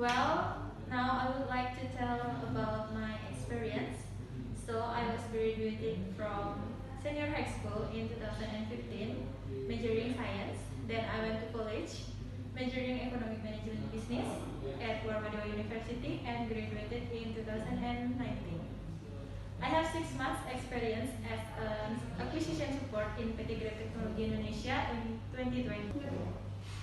Well, now I would like to tell about my experience. So I was graduated from senior high school in 2015, majoring science. Then I went to college, majoring economic management business at Walau University and graduated in 2019. I have 6 months experience as an acquisition support in PT Grab Technology Indonesia in 2020.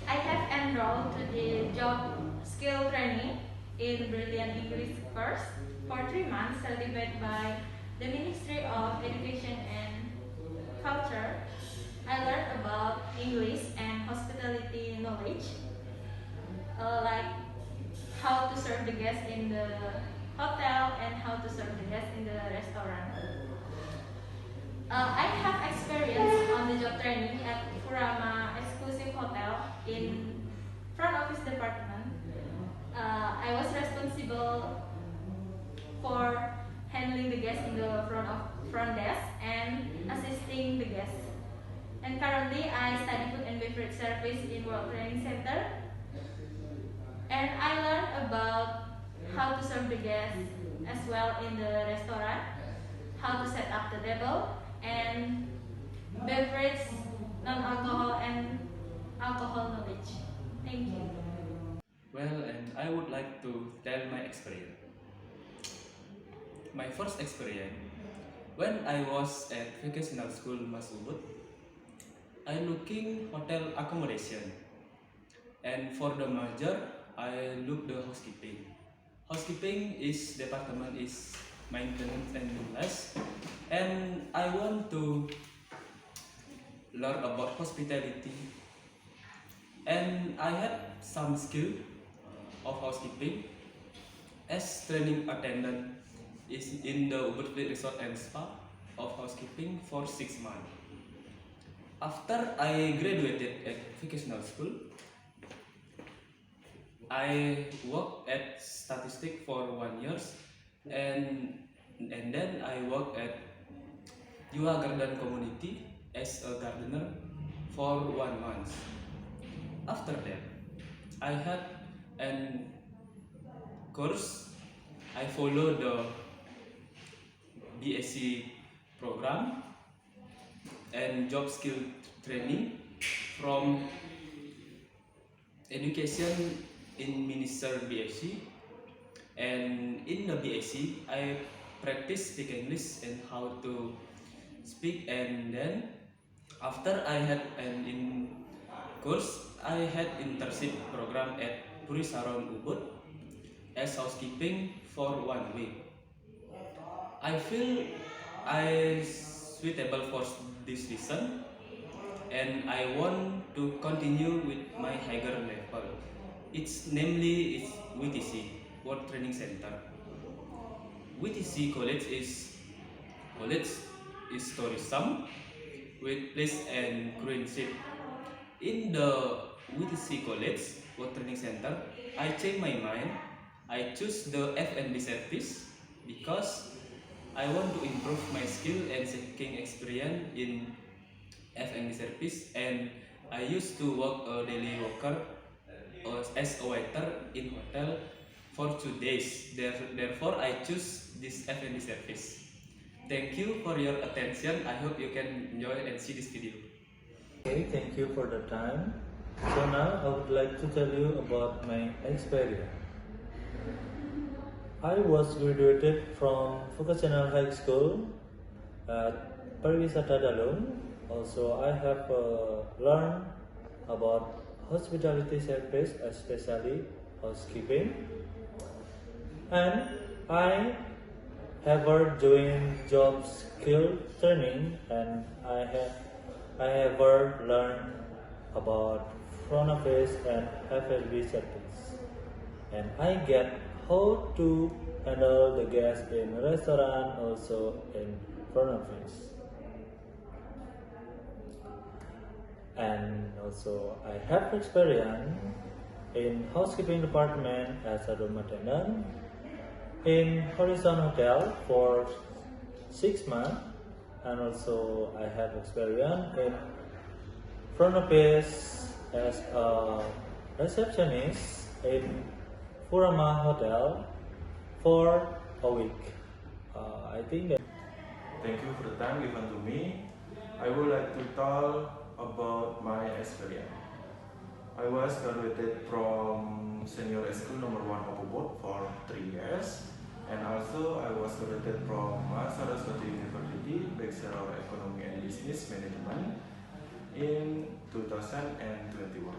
I have enrolled to the job skill training in Brilliant English course for 3 months certified by the Ministry of Education and Culture. I learned about English and hospitality knowledge, like how to serve the guests in the hotel and how to serve the guests in the restaurant. I have experience on the job training at Furama Exclusive Hotel in front office department. I was responsible for handling the guests in the front desk and assisting the guests. And currently, I study food and beverage service in World Training Center. And I learned about how to serve the guests as well in the restaurant, how to set up the table, and beverage, non-alcohol, and alcohol knowledge. Thank you. Well, and I would like to tell my experience. My first experience, when I was at vocational school Mas Ubud, I looking hotel accommodation, and for the major, I look the housekeeping. Housekeeping is department is maintenance and less, and I want to learn about hospitality, and I had some skill of housekeeping as training attendant is in the Ubud Resort and Spa of housekeeping for 6 months. After I graduated at vocational school, I worked at statistic for 1 year, and then I worked at Jua Garden Community as a gardener for 1 month. After that, I had an course. I followed the BSc program and job skill training from education in Minister BSc, and in the BSc I practice speak English and how to speak, and then after I had an in course I had internship program at Purisaron Ubud as housekeeping for 1 week. I feel I suitable for this reason, and I want to continue with my higher level. It's WTC, World Training Center. WTC college is tourism with place and cruise ship. In the WTC College, World Training Center, I changed my mind. I choose the F&B service because I want to improve my skill and seeking experience in F&B service, and I used to work a daily worker as a waiter in hotel for 2 days. Therefore, I choose this F&B service. Thank you for your attention. I hope you can enjoy and see this video. Okay, thank you for the time. So now I would like to tell you about my experience. I was graduated from Vocational High School at Pariwisata Dalung. Also, I have learned about hospitality service, especially housekeeping, and I have joined job skill training, and I have learned about front office and F&B service, and I get how to handle the guests in restaurant, also in front office. And also I have experience in housekeeping department as a room attendant in Horizon Hotel for 6 months, and also I have experience in front office as a receptionist in Furama Hotel for a week. I think that. Thank you for the time given to me. I would like to tell about my experience. I was graduated from senior school number 1 Opobot for 3 years, and also I was graduated from Saraswati University, Bachelor of Economy and Business Management in 2021.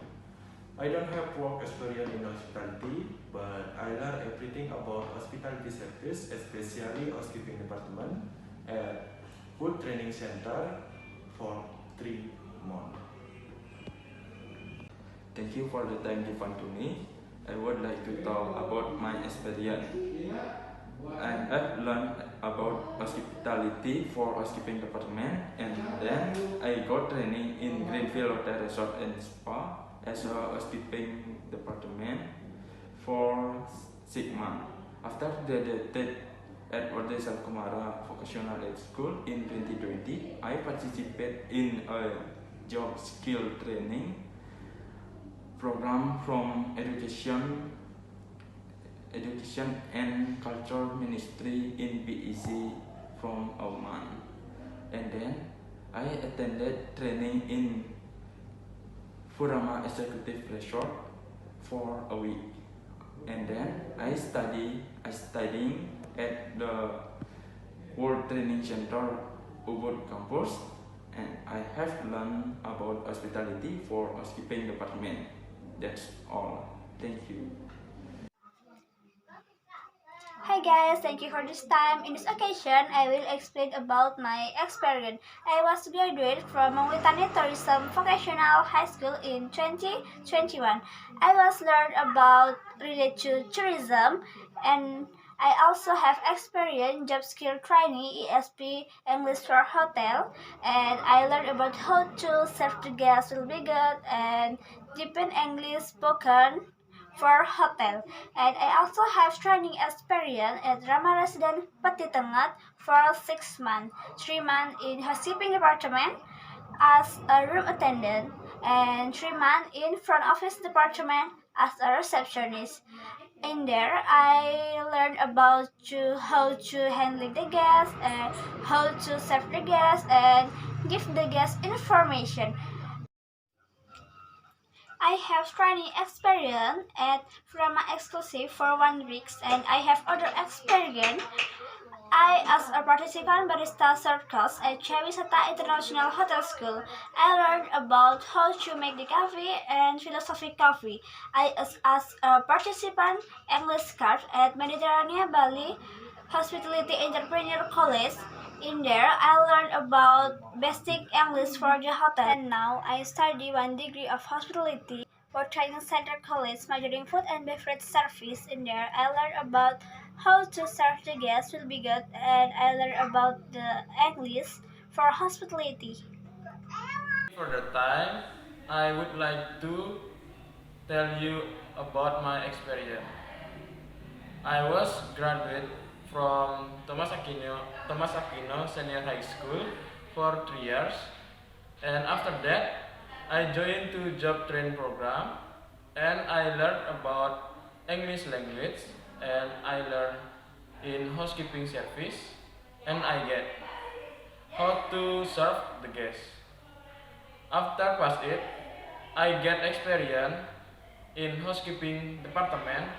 I don't have work experience in hospitality, but I learned everything about hospitality service, especially housekeeping department at food training center for 3 months. Thank you for the time given to me. I would like to talk about my experience. I have learned about hospitality for housekeeping department, and then I got training in Greenfield Hotel Resort and Spa as a housekeeping department for 6 months. After graduated at Ordesal Kumara Vocational High School in 2020, I participated in a job skill training program from Education and Culture Ministry in BEC from Oman. And then I attended training in Furama Executive Resort for a week. And then I studying at the World Training Center Ubud campus, and I have learned about hospitality for housekeeping department. That's all. Thank you. Hi guys, thank you for this time. In this occasion, I will explain about my experience. I was graduated from Mauritania Tourism Vocational High School in 2021. I was learned about related to tourism, and I also have experience job skill training ESP English for hotel, and I learned about how to serve the guests will be good and deepen English spoken for hotel, and I also have training experience at Rama Resident Peti Tengah for 6 months, 3 months in housekeeping department as a room attendant, and 3 months in front office department as a receptionist. In there, I learned about how to handle the guests and how to serve the guests and give the guests information. I have training experience at Frama Exclusive for 1 week, and I have other experience. I, as a participant barista circles at Chavisata International Hotel School, I learned about how to make the coffee and philosophy coffee. I, as a participant English card at Mediterranean Bali Hospitality Entrepreneur College. In there, I learned about basic English for the hotel, and now I study 1 degree of hospitality for Training Center College, majoring food and beverage service. In there, I learned about how to serve the guests will be good, and I learned about the English for hospitality. For the time, I would like to tell you about my experience. I was graduate from Thomas Aquino Senior High School for 3 years, and after that, I joined to job train program, and I learned about English language, and I learned in housekeeping service, and I get how to serve the guests. After class 8, I get experience in housekeeping department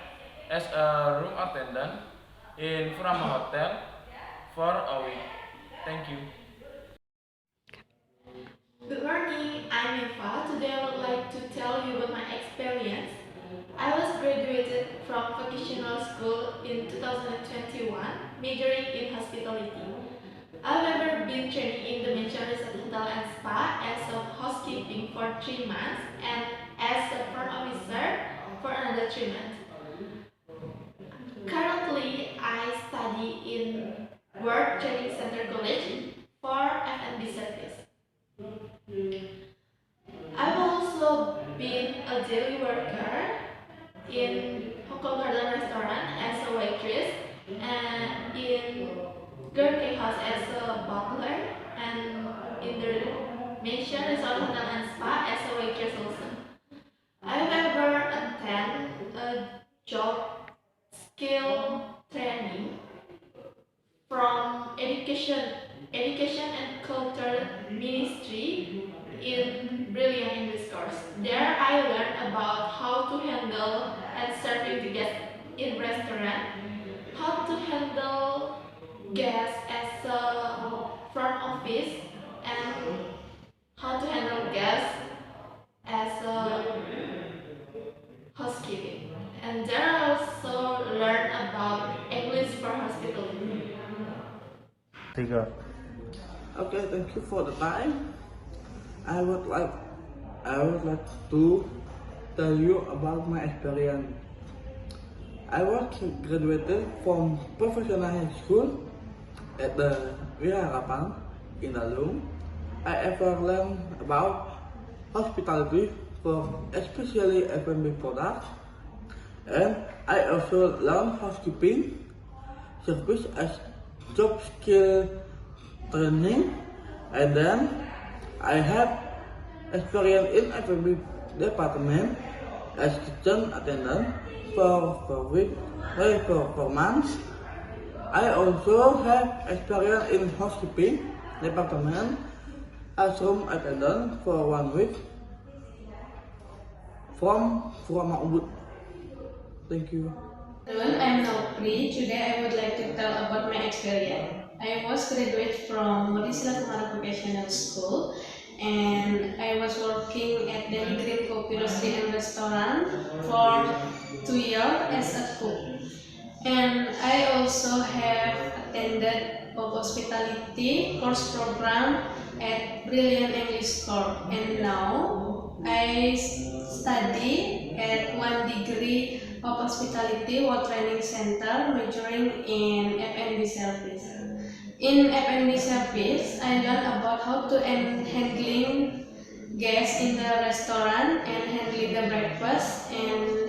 as a room attendant in Furama Hotel for a week. Thank you. Good morning, I'm Eva. Today I would like to tell you about my experience. I was graduated from vocational school in 2021, majoring in hospitality. I've ever been training in the Mansion Resort Hotel and Spa as a housekeeping for 3 months and as a front officer for another 3 months. Currently, I study in World Training Center College for F&B service. I've also been a daily worker in Hong Kong Garden Restaurant as a waitress and in Gurkha House as a butler and in the Mansion Resort Hotel and Spa as a waitress also. I've ever attended a job brilliant English course. There I learned about how to handle and serving the guests in restaurant, how to handle guests as a front office, and how to handle guests as a housekeeping. And there I also learned about English for hospitality. Tiga. Okay, thank you for the time. I would like to tell you about my experience. I was graduated from professional high school at the Wiraharapan in Lalu. I ever learned about hospitality for especially F&B products, and I also learned housekeeping service as job skill training, and then I have experience in F&B department as kitchen attendant for 4 months. I also have experience in housekeeping department as room attendant for 1 week from Furama Ubud. Thank you. I'm Naupri. Today I would like to tell about my experience. I was graduate from Modisila Kumara Vocational School, and I was working at the Green Coffee Roastery and Restaurant for 2 years as a cook. And I also have attended a hospitality course program at Brilliant English Course, and now I study at 1 degree of hospitality World Training Center, majoring in F&B service. In F&B service, I learned about how to handling guests in the restaurant and handling the breakfast and